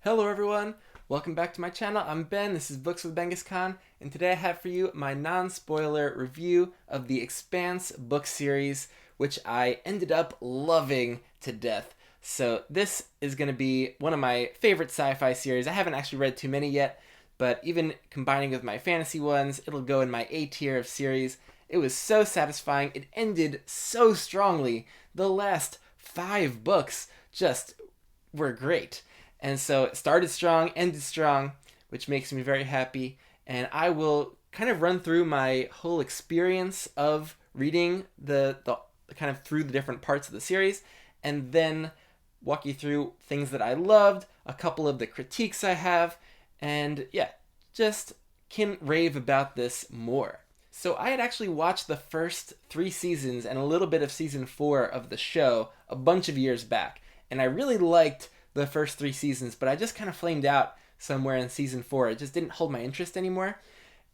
Hello everyone, welcome back to my channel. I'm Ben, this is Books with Benghis Khan, and today I have for you my non-spoiler review of the Expanse book series, which I ended up loving to death. So this is going to be one of my favorite sci-fi series. I haven't actually read too many yet, but even combining with my fantasy ones, it'll go in my A tier of series. It was so satisfying, it ended so strongly. The last 5 books just were great. And so it started strong, ended strong, which makes me very happy. And I will kind of run through my whole experience of reading the kind of through the different parts of the series, and then walk you through things that I loved, a couple of the critiques I have, and yeah, just can rave about this more. So I had actually watched the first 3 seasons and a little bit of season 4 of the show a bunch of years back, and I really liked the first 3 seasons, but I just kind of flamed out somewhere in season 4. It just didn't hold my interest anymore.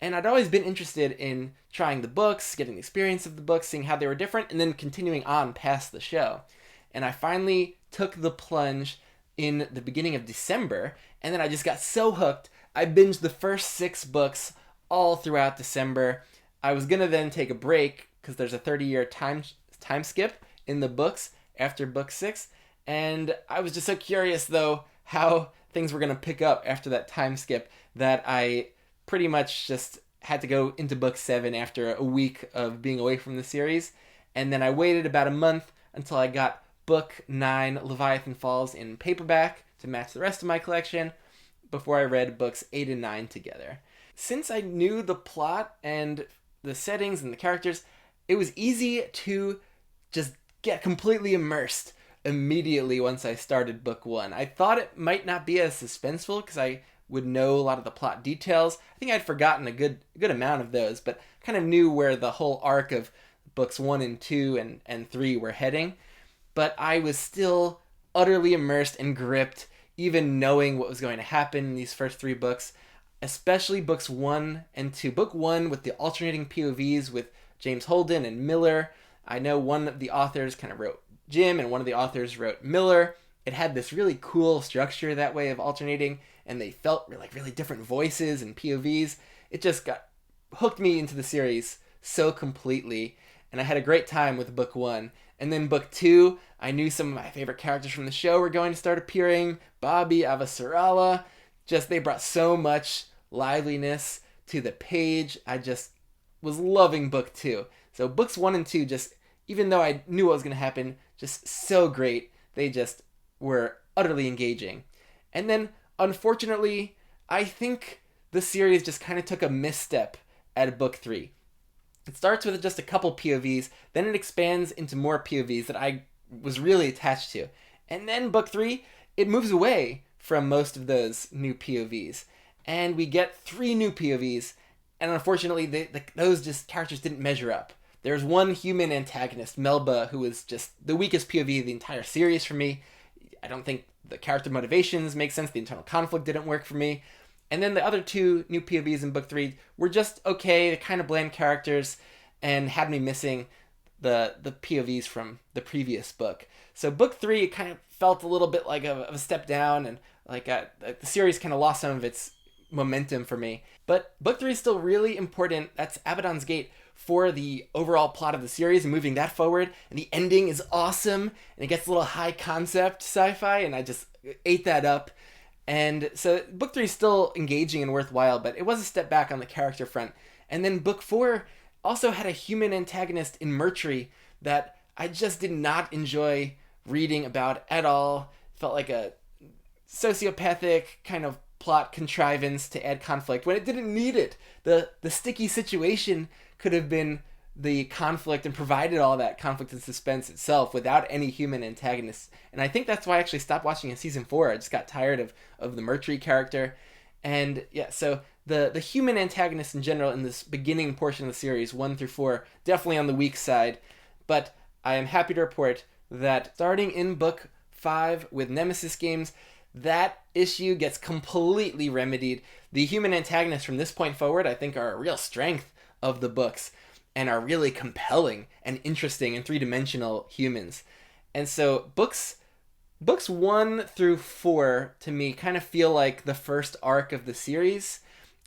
And I'd always been interested in trying the books, getting the experience of the books, seeing how they were different, and then continuing on past the show. And I finally took the plunge in the beginning of December, and then I just got so hooked. I binged the first 6 books all throughout December. I was gonna then take a break because there's a 30-year time skip in the books after book 6. And I was just so curious, though, how things were going to pick up after that time skip that I pretty much just had to go into book 7 after a week of being away from the series. And then I waited about a month until I got book 9, Leviathan Falls, in paperback to match the rest of my collection before I read books 8 and 9 together. Since I knew the plot and the settings and the characters, it was easy to just get completely immersed immediately once I started book 1. I thought it might not be as suspenseful because I would know a lot of the plot details. I think I'd forgotten a good amount of those, but kind of knew where the whole arc of books 1 and 2 and 3 were heading. But I was still utterly immersed and gripped, even knowing what was going to happen in these first 3 books, especially books 1 and 2. Book 1 with the alternating POVs with James Holden and Miller. I know one of the authors kind of wrote Jim, and one of the authors wrote Miller. It had this really cool structure that way of alternating, and they felt like really different voices and POVs. It just hooked me into the series so completely, and I had a great time with book 1. And then book 2, I knew some of my favorite characters from the show were going to start appearing. Bobby, Avasarala. Just, they brought so much liveliness to the page. I just was loving book 2. So books 1 and 2 just, even though I knew what was going to happen, just so great. They just were utterly engaging. And then, unfortunately, I think the series just kind of took a misstep at book 3. It starts with just a couple POVs, then it expands into more POVs that I was really attached to. And then book 3, it moves away from most of those new POVs. And we get 3 new POVs, and unfortunately, those just characters didn't measure up. There's one human antagonist, Melba, who is just the weakest POV of the entire series for me. I don't think the character motivations make sense. The internal conflict didn't work for me. And then the other 2 new POVs in book 3 were just okay. They're kind of bland characters and had me missing the POVs from the previous book. So book 3, it kind of felt a little bit like a step down, and like the series kind of lost some of its momentum for me. But book 3 is still really important. That's Abaddon's Gate for the overall plot of the series and moving that forward. And the ending is awesome, and it gets a little high concept sci-fi, and I just ate that up. And so book 3 is still engaging and worthwhile, but it was a step back on the character front. And then book 4 also had a human antagonist in Mercury that I just did not enjoy reading about at all. Felt like a sociopathic kind of plot contrivance to add conflict when it didn't need it. The sticky situation could have been the conflict and provided all that conflict and suspense itself without any human antagonists. And I think that's why I actually stopped watching in season 4. I just got tired of the Mercury character. And yeah, so the human antagonists in general in this beginning portion of the series, 1 through 4, definitely on the weak side. But I am happy to report that starting in book 5 with Nemesis Games, that issue gets completely remedied. The human antagonists from this point forward, I think, are a real strength of the books and are really compelling and interesting and 3-dimensional humans. And so books Books 1 through 4 to me kind of feel like the first arc of the series,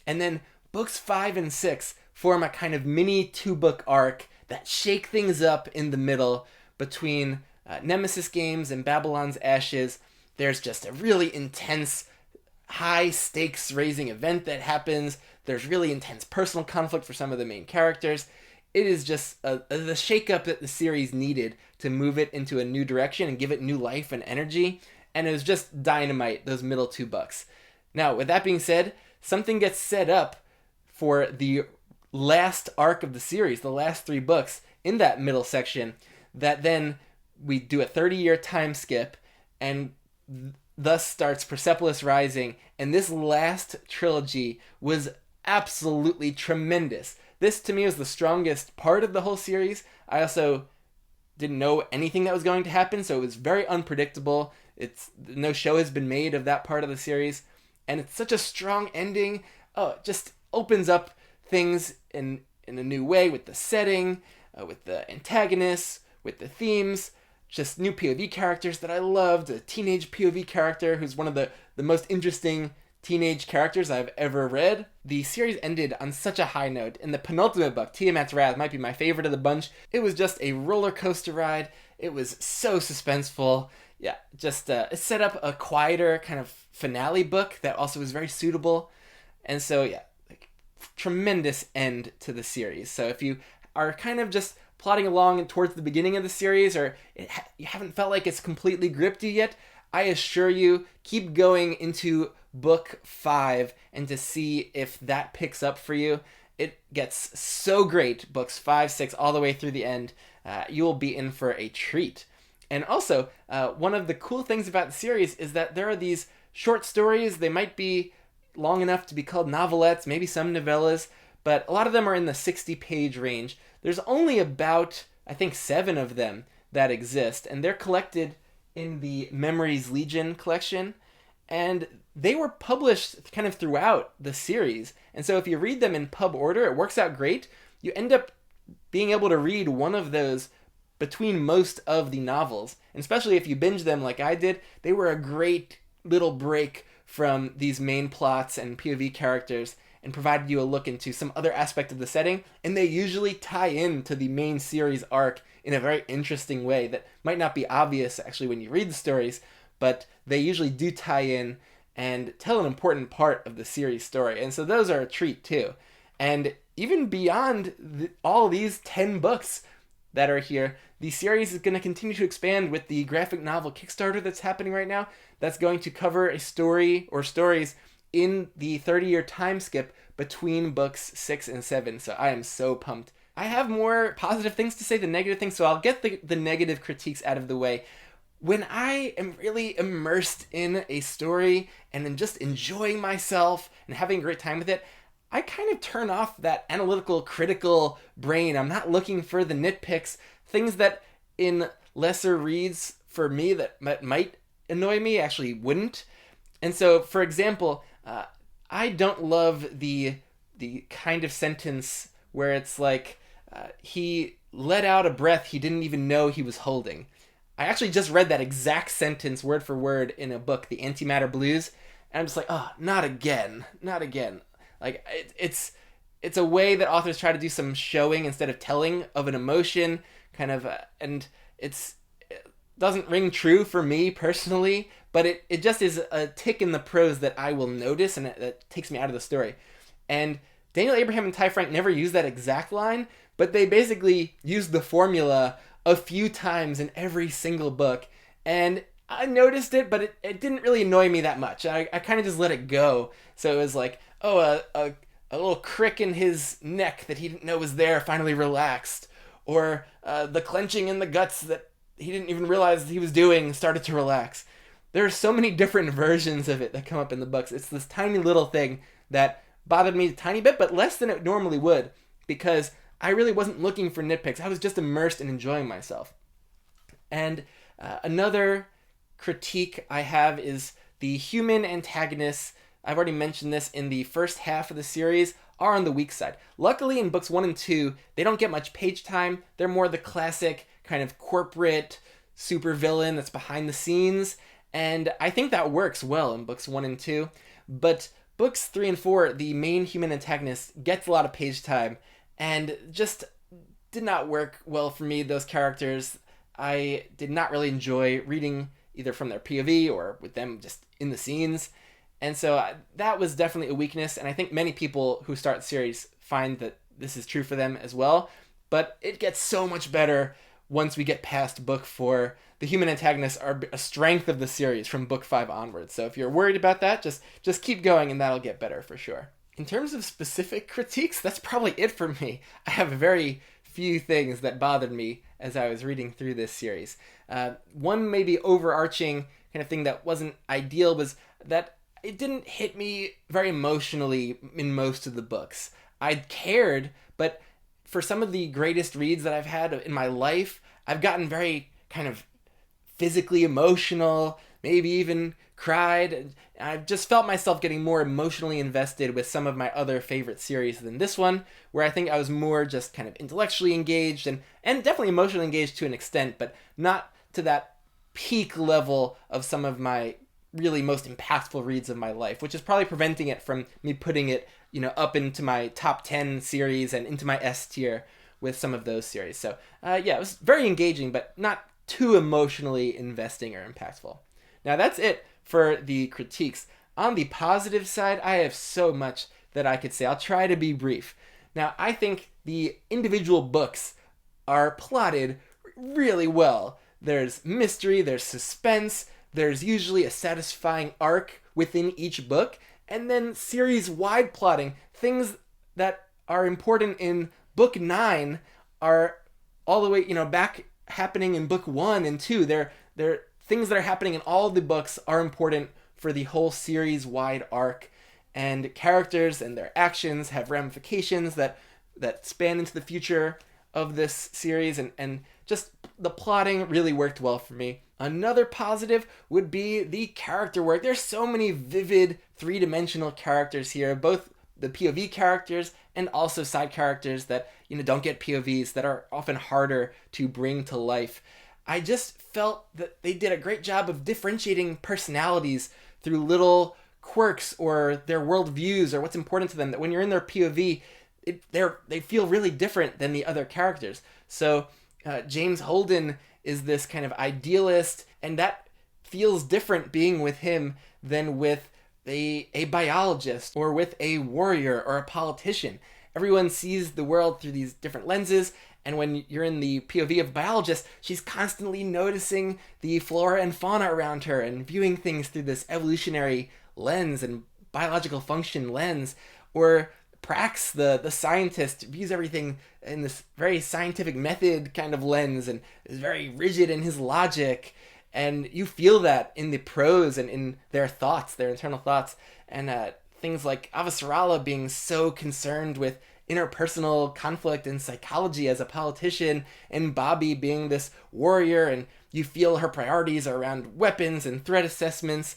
and then books 5 and 6 form a kind of mini 2-book arc that shake things up in the middle between Nemesis Games and Babylon's Ashes. There's just a really intense, high stakes raising event that happens. There's really intense personal conflict for some of the main characters. It is just the shakeup that the series needed to move it into a new direction and give it new life and energy. And it was just dynamite, those middle 2 books. Now, with that being said, something gets set up for the last arc of the series, the last 3 books in that middle section, that then we do a 30-year time skip, and thus starts Persepolis Rising. And this last trilogy was absolutely tremendous. This, to me, was the strongest part of the whole series. I also didn't know anything that was going to happen, so it was very unpredictable. No show has been made of that part of the series, and it's such a strong ending. Oh, it just opens up things in a new way with the setting, with the antagonists, with the themes, just new POV characters that I loved. A teenage POV character who's one of the most interesting teenage characters I've ever read. The series ended on such a high note. In the penultimate book, Tiamat's Wrath might be my favorite of the bunch. It was just a roller coaster ride. It was so suspenseful. Yeah, just it set up a quieter kind of finale book that also was very suitable. And so, yeah, like, tremendous end to the series. So if you are kind of just plodding along towards the beginning of the series, or you haven't felt like it's completely gripped you yet, I assure you, keep going into book 5 and to see if that picks up for you. It gets so great, books 5, 6, all the way through the end. You will be in for a treat. And also, one of the cool things about the series is that there are these short stories. They might be long enough to be called novelettes, maybe some novellas, but a lot of them are in the 60-page range. There's only about, I think, 7 of them that exist, and they're collected in the Memories Legion collection, and they were published kind of throughout the series. And so if you read them in pub order, it works out great. You end up being able to read one of those between most of the novels, and especially if you binge them like I did, they were a great little break from these main plots and POV characters and provided you a look into some other aspect of the setting, and they usually tie in to the main series arc in a very interesting way that might not be obvious actually when you read the stories, but they usually do tie in and tell an important part of the series story. And so those are a treat too. And even beyond all these 10 books that are here, the series is going to continue to expand with the graphic novel Kickstarter that's happening right now. That's going to cover a story or stories in the 30-year time skip between books 6 and 7. So I am so pumped. I have more positive things to say than negative things, so I'll get the negative critiques out of the way. When I am really immersed in a story and then just enjoying myself and having a great time with it, I kind of turn off that analytical, critical brain. I'm not looking for the nitpicks, things that in lesser reads for me that might annoy me actually wouldn't. And so, for example, I don't love the kind of sentence where it's like, he let out a breath he didn't even know he was holding. I actually just read that exact sentence word for word in a book, The Antimatter Blues, and I'm just like, oh, not again, not again. Like, it's a way that authors try to do some showing instead of telling of an emotion, kind of, and it doesn't ring true for me personally, but it just is a tick in the prose that I will notice, and that takes me out of the story. And Daniel Abraham and Ty Frank never use that exact line, but they basically use the formula a few times in every single book, and I noticed it, but it didn't really annoy me that much. I kind of just let it go. So it was like, oh, a little crick in his neck that he didn't know was there finally relaxed, or the clenching in the guts that he didn't even realize he was doing started to relax. There are so many different versions of it that come up in the books. It's this tiny little thing that bothered me a tiny bit, but less than it normally would, because I really wasn't looking for nitpicks. I was just immersed and enjoying myself. And another critique I have is the human antagonists. I've already mentioned this in the first half of the series, are on the weak side. Luckily, in books 1 and 2, they don't get much page time. They're more the classic kind of corporate super villain that's behind the scenes, and I think that works well in books 1 and 2. But books 3 and 4, the main human antagonist gets a lot of page time, and just did not work well for me. Those characters, I did not really enjoy reading either from their POV or with them just in the scenes. And so that was definitely a weakness, and I think many people who start the series find that this is true for them as well. But it gets so much better once we get past book 4. The human antagonists are a strength of the series from book 5 onwards. So if you're worried about that, just keep going and that'll get better for sure. In terms of specific critiques, that's probably it for me. I have very few things that bothered me as I was reading through this series. One maybe overarching kind of thing that wasn't ideal was that it didn't hit me very emotionally in most of the books. I cared, but for some of the greatest reads that I've had in my life, I've gotten very kind of physically emotional, maybe even cried. I've just felt myself getting more emotionally invested with some of my other favorite series than this one, where I think I was more just kind of intellectually engaged and definitely emotionally engaged to an extent, but not to that peak level of some of my really most impactful reads of my life, which is probably preventing it from me putting it, up into my top 10 series and into my S tier with some of those series. So it was very engaging, but not too emotionally investing or impactful. Now that's it for the critiques. On the positive side, I have so much that I could say. I'll try to be brief. Now, I think the individual books are plotted really well. There's mystery, there's suspense, there's usually a satisfying arc within each book, and then series-wide plotting. Things that are important in book 9 are all the way, back happening in book 1 and 2. They're things that are happening in all the books are important for the whole series-wide arc, and characters and their actions have ramifications that span into the future of this series, and just the plotting really worked well for me. Another positive would be the character work. There's so many vivid three-dimensional characters here, both the POV characters and also side characters that don't get POVs, that are often harder to bring to life. I just felt that they did a great job of differentiating personalities through little quirks or their worldviews or what's important to them, that when you're in their POV, they feel really different than the other characters. So James Holden is this kind of idealist, and that feels different being with him than with a biologist or with a warrior or a politician. Everyone sees the world through these different lenses, and when you're in the POV of a biologist, she's constantly noticing the flora and fauna around her and viewing things through this evolutionary lens and biological function lens. Or Prax, the scientist, views everything in this very scientific method kind of lens and is very rigid in his logic. And you feel that in the prose and in their thoughts, their internal thoughts. And things like Avasarala being so concerned with interpersonal conflict and psychology as a politician, and Bobby being this warrior, and you feel her priorities are around weapons and threat assessments.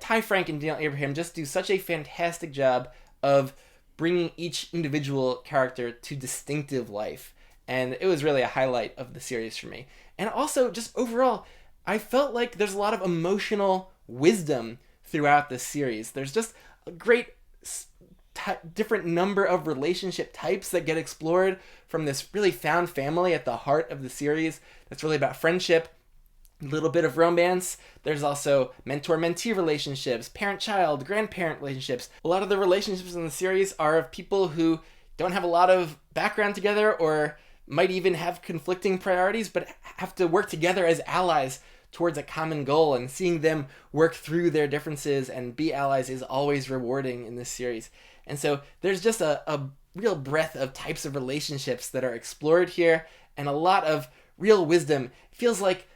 Ty Frank and Daniel Abraham just do such a fantastic job of bringing each individual character to distinctive life. And it was really a highlight of the series for me. And also, just overall, I felt like there's a lot of emotional wisdom throughout the series. There's just a great different number of relationship types that get explored from this really found family at the heart of the series. That's really about friendship, a little bit of romance. There's also mentor-mentee relationships, parent-child, grandparent relationships. A lot of the relationships in the series are of people who don't have a lot of background together or might even have conflicting priorities, but have to work together as allies towards a common goal, and seeing them work through their differences and be allies is always rewarding in this series. And so there's just a real breadth of types of relationships that are explored here, and a lot of real wisdom. It feels like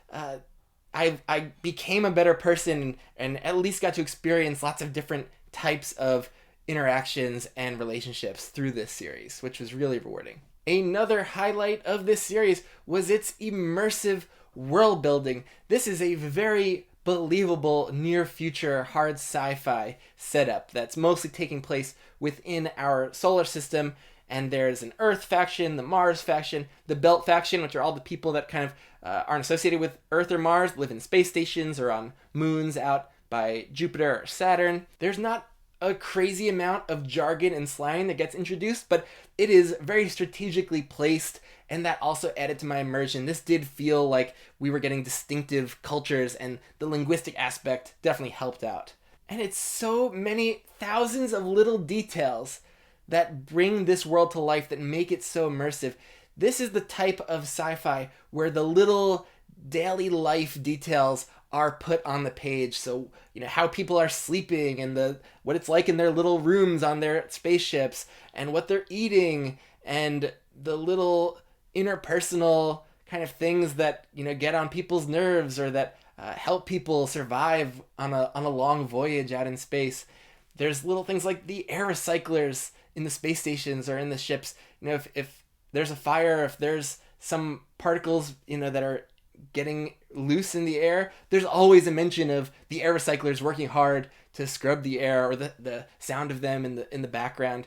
I became a better person and at least got to experience lots of different types of interactions and relationships through this series, which was really rewarding. Another highlight of this series was its immersive world building. This is a very believable near future hard sci-fi setup that's mostly taking place within our solar system, And there's an Earth faction, the Mars faction, the Belt faction, which are all the people that kind of aren't associated with Earth or Mars, live in space stations or on moons out by Jupiter or Saturn. There's not a crazy amount of jargon and slang that gets introduced, but it is very strategically placed, and that also added to my immersion. This did feel like we were getting distinctive cultures, and the linguistic aspect definitely helped out. And it's so many thousands of little details that bring this world to life, that make it so immersive. This is the type of sci-fi where the little daily life details are put on the page. So, how people are sleeping, and what it's like in their little rooms on their spaceships, and what they're eating, and the little interpersonal kind of things that, get on people's nerves, or that help people survive on a long voyage out in space. There's little things like the air recyclers in the space stations or in the ships. If there's a fire, if there's some particles, that are getting loose in the air, there's always a mention of the air recyclers working hard to scrub the air, or the sound of them in the background.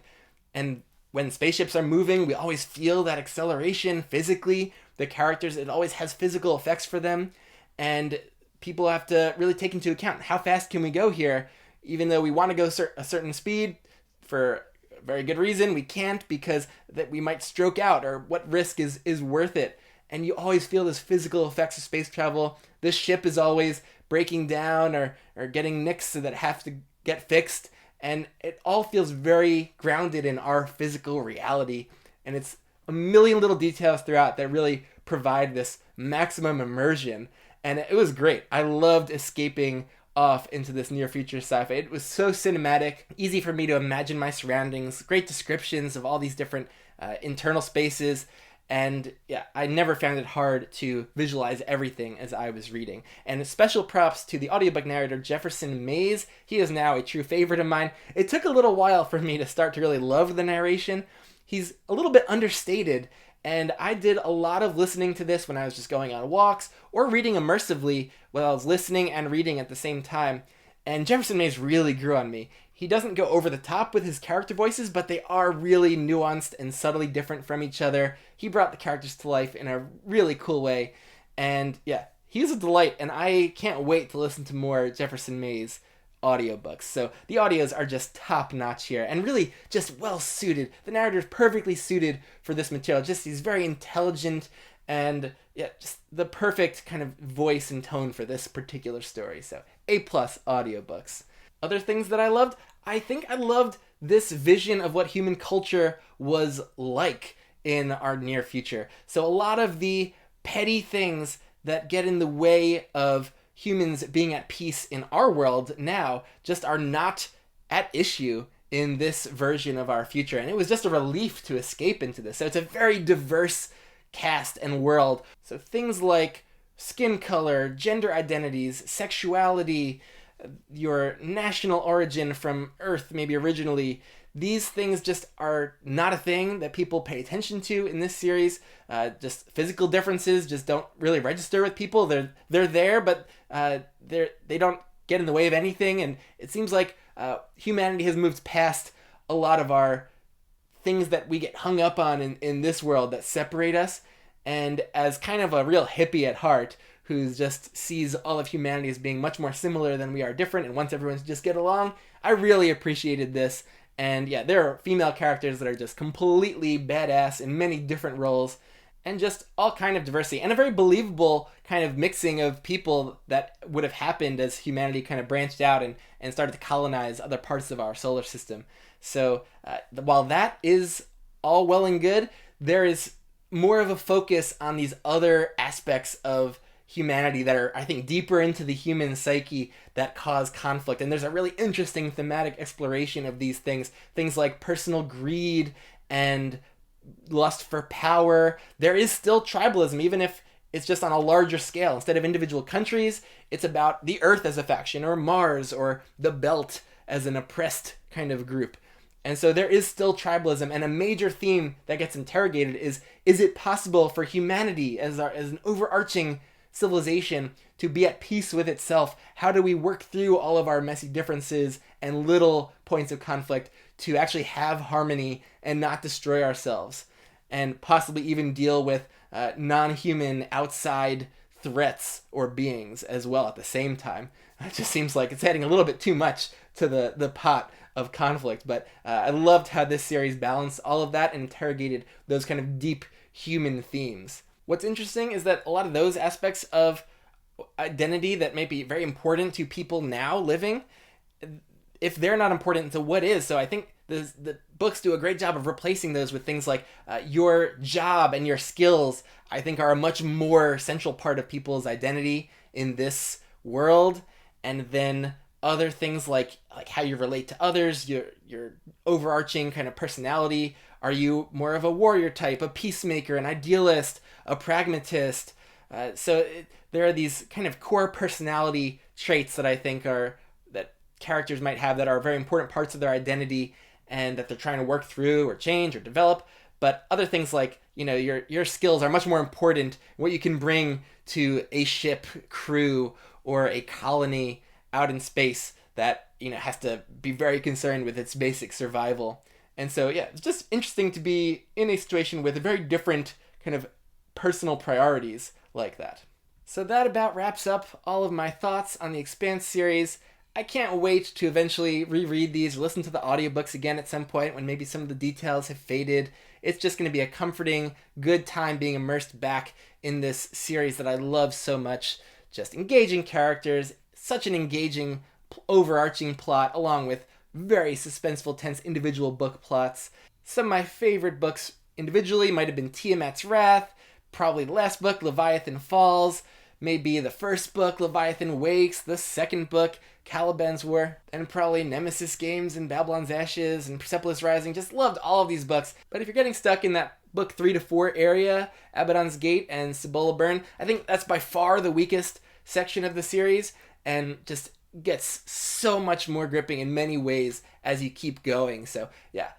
And when spaceships are moving, we always feel that acceleration physically. The characters, it always has physical effects for them, and people have to really take into account how fast can we go here. Even though we want to go a certain speed for a very good reason, we can't, because that we might stroke out, or what risk is worth it. And you always feel this physical effects of space travel. This ship is always breaking down or getting nicks so that it has to get fixed. And it all feels very grounded in our physical reality. And it's a million little details throughout that really provide this maximum immersion. And it was great. I loved escaping off into this near future sci-fi. It was so cinematic, easy for me to imagine my surroundings, great descriptions of all these different internal spaces. And yeah, I never found it hard to visualize everything as I was reading. And special props to the audiobook narrator, Jefferson Mays. He is now a true favorite of mine. It took a little while for me to start to really love the narration. He's a little bit understated, and I did a lot of listening to this when I was just going on walks, or reading immersively while I was listening and reading at the same time. And Jefferson Mays really grew on me. He doesn't go over the top with his character voices, but they are really nuanced and subtly different from each other. He brought the characters to life in a really cool way. And yeah, he's a delight, and I can't wait to listen to more Jefferson Mays audiobooks. So the audios are just top notch here, and really just well suited. The narrator is perfectly suited for this material. Just he's very intelligent, and yeah, just the perfect kind of voice and tone for this particular story. So A+ audiobooks. Other things that I loved, I think I loved this vision of what human culture was like in our near future. So a lot of the petty things that get in the way of humans being at peace in our world now just are not at issue in this version of our future. And it was just a relief to escape into this. So it's a very diverse cast and world. So things like skin color, gender identities, sexuality, your national origin from Earth, maybe originally, these things just are not a thing that people pay attention to in this series. Just physical differences just don't really register with people. They're there, but they don't get in the way of anything. And it seems like humanity has moved past a lot of our things that we get hung up on in this world that separate us. And as kind of a real hippie at heart, who just sees all of humanity as being much more similar than we are different and wants everyone to just get along, I really appreciated this. And yeah, there are female characters that are just completely badass in many different roles, and just all kind of diversity, and a very believable kind of mixing of people that would have happened as humanity kind of branched out and started to colonize other parts of our solar system. So while that is all well and good, there is more of a focus on these other aspects of humanity that are, I think, deeper into the human psyche that cause conflict. And there's a really interesting thematic exploration of these things like personal greed and lust for power. There is still tribalism, even if it's just on a larger scale. Instead of individual countries, it's about the Earth as a faction, or Mars, or the Belt as an oppressed kind of group. And so there is still tribalism, and a major theme that gets interrogated is it possible for humanity as an overarching civilization to be at peace with itself? How do we work through all of our messy differences and little points of conflict to actually have harmony and not destroy ourselves? And possibly even deal with non-human outside threats or beings as well at the same time. It just seems like it's adding a little bit too much to the pot of conflict. But I loved how this series balanced all of that and interrogated those kind of deep human themes. What's interesting is that a lot of those aspects of identity that may be very important to people now living, if they're not important to what is. So I think the books do a great job of replacing those with things like your job and your skills, I think, are a much more central part of people's identity in this world. And then other things like how you relate to others, your overarching kind of personality. Are you more of a warrior type, a peacemaker, an idealist, a pragmatist? There are these kind of core personality traits that I think are that characters might have that are very important parts of their identity and that they're trying to work through or change or develop. But other things like, your skills are much more important, what you can bring to a ship crew or a colony out in space that, has to be very concerned with its basic survival. And so, yeah, it's just interesting to be in a situation with a very different kind of personal priorities like that. So that about wraps up all of my thoughts on the Expanse series. I can't wait to eventually reread these or listen to the audiobooks again at some point when maybe some of the details have faded. It's just going to be a comforting, good time being immersed back in this series that I love so much. Just engaging characters, such an engaging, overarching plot, along with very suspenseful, tense individual book plots. Some of my favorite books individually might have been Tiamat's Wrath, probably the last book, Leviathan Falls, maybe the first book, Leviathan Wakes, the second book, Caliban's War, and probably Nemesis Games and Babylon's Ashes and Persepolis Rising. Just loved all of these books. But if you're getting stuck in that book 3 to 4 area, Abaddon's Gate and Cibola Burn, I think that's by far the weakest section of the series and just gets so much more gripping in many ways as you keep going. So yeah,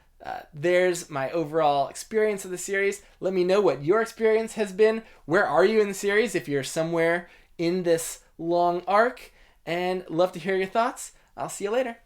there's my overall experience of the series. Let me know what your experience has been. Where are you in the series if you're somewhere in this long arc? And love to hear your thoughts. I'll see you later.